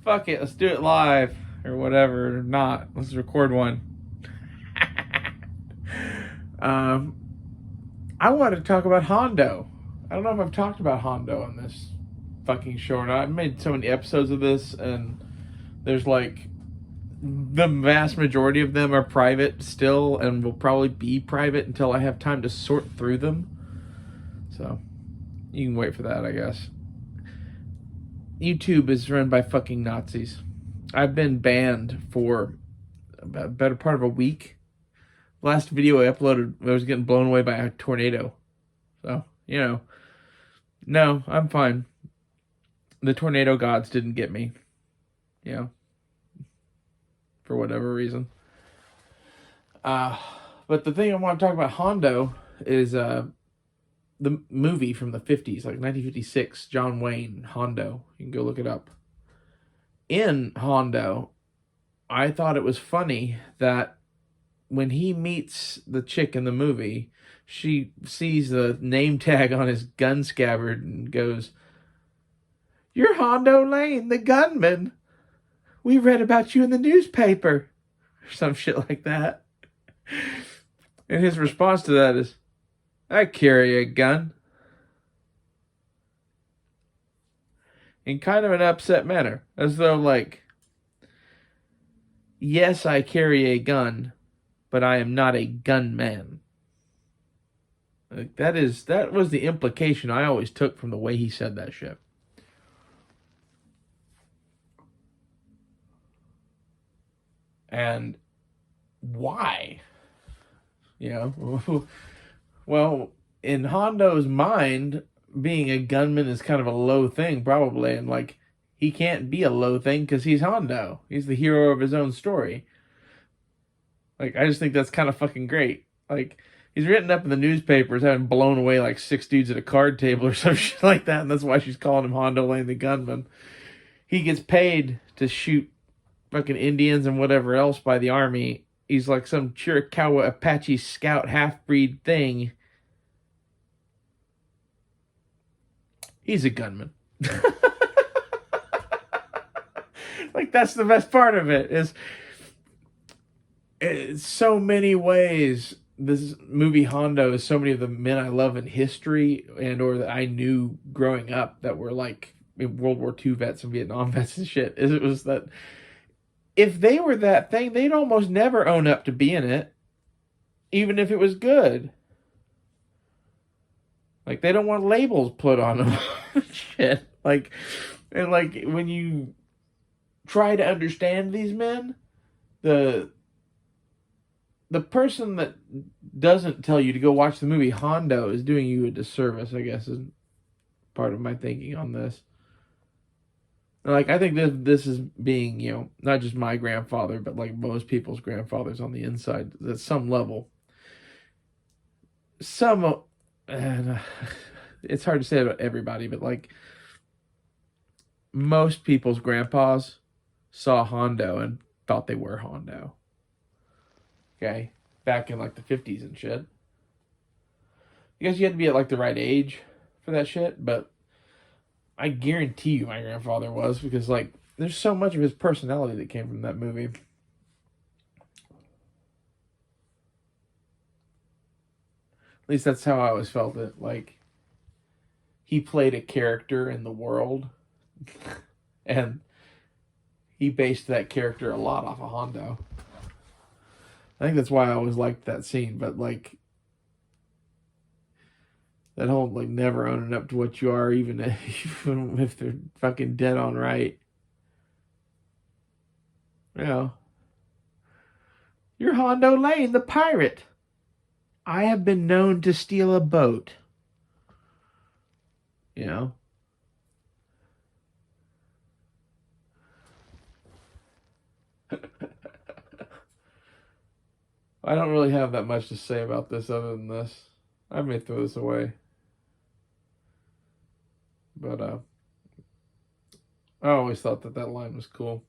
Fuck it, let's do it live or whatever. Or not. Let's record one. um, I wanted to talk about Hondo. I don't know if I've talked about Hondo on this fucking show or not. I've made so many episodes of this, and there's like the vast majority of them are private still, and will probably be private until I have time to sort through them. So you can wait for that, I guess. YouTube is run by fucking Nazis. I've been banned for a better part of a week. Last video I uploaded, I was getting blown away by a tornado. So, no, I'm fine. The tornado gods didn't get me, for whatever reason. But the thing I want to talk about Hondo is the movie from the 50s, like 1956, John Wayne, Hondo. You can go look it up. In Hondo, I thought it was funny that when he meets the chick in the movie, she sees the name tag on his gun scabbard and goes, "You're Hondo Lane, the gunman. We read about you in the newspaper." Or some shit like that. And his response to that is, "I carry a gun." In kind of an upset manner. As though, like, yes, I carry a gun, but I am not a gunman. Like, that was the implication I always took from the way he said that shit. And why? Well, in Hondo's mind, being a gunman is kind of a low thing, probably. And, like, he can't be a low thing because he's Hondo. He's the hero of his own story. Like, I just think that's kind of fucking great. Like, he's written up in the newspapers having blown away like 6 dudes at a card table or some shit like that, and that's why she's calling him Hondo Lane the gunman. He gets paid to shoot fucking Indians and whatever else by the army. He's like some Chiricahua Apache scout half-breed thing. He's a gunman. Like, that's the best part of it, is in so many ways this movie Hondo is so many of the men I love in history and or that I knew growing up that were like World War II vets and Vietnam vets and shit. It was that if they were that thing, they'd almost never own up to being it, even if it was good. Like, they don't want labels put on them. Shit. Like, and like when you try to understand these men, the person that doesn't tell you to go watch the movie Hondo is doing you a disservice, I guess, is part of my thinking on this. Like, I think this is being, not just my grandfather, but like most people's grandfathers on the inside at some level. And it's hard to say about everybody, but like most people's grandpas saw Hondo and thought they were Hondo. Okay, back in like the 50s and shit. I guess you had to be at like the right age for that shit, but I guarantee you my grandfather was, because like there's so much of his personality that came from that movie. At least that's how I always felt it. Like, he played a character in the world, and he based that character a lot off of Hondo. I think that's why I always liked that scene, but like that whole like never owning up to what you are, even if they're fucking dead on right. You're Hondo Lane, the pirate. I have been known to steal a boat. You know? I don't really have that much to say about this other than this. I may throw this away. But I always thought that line was cool.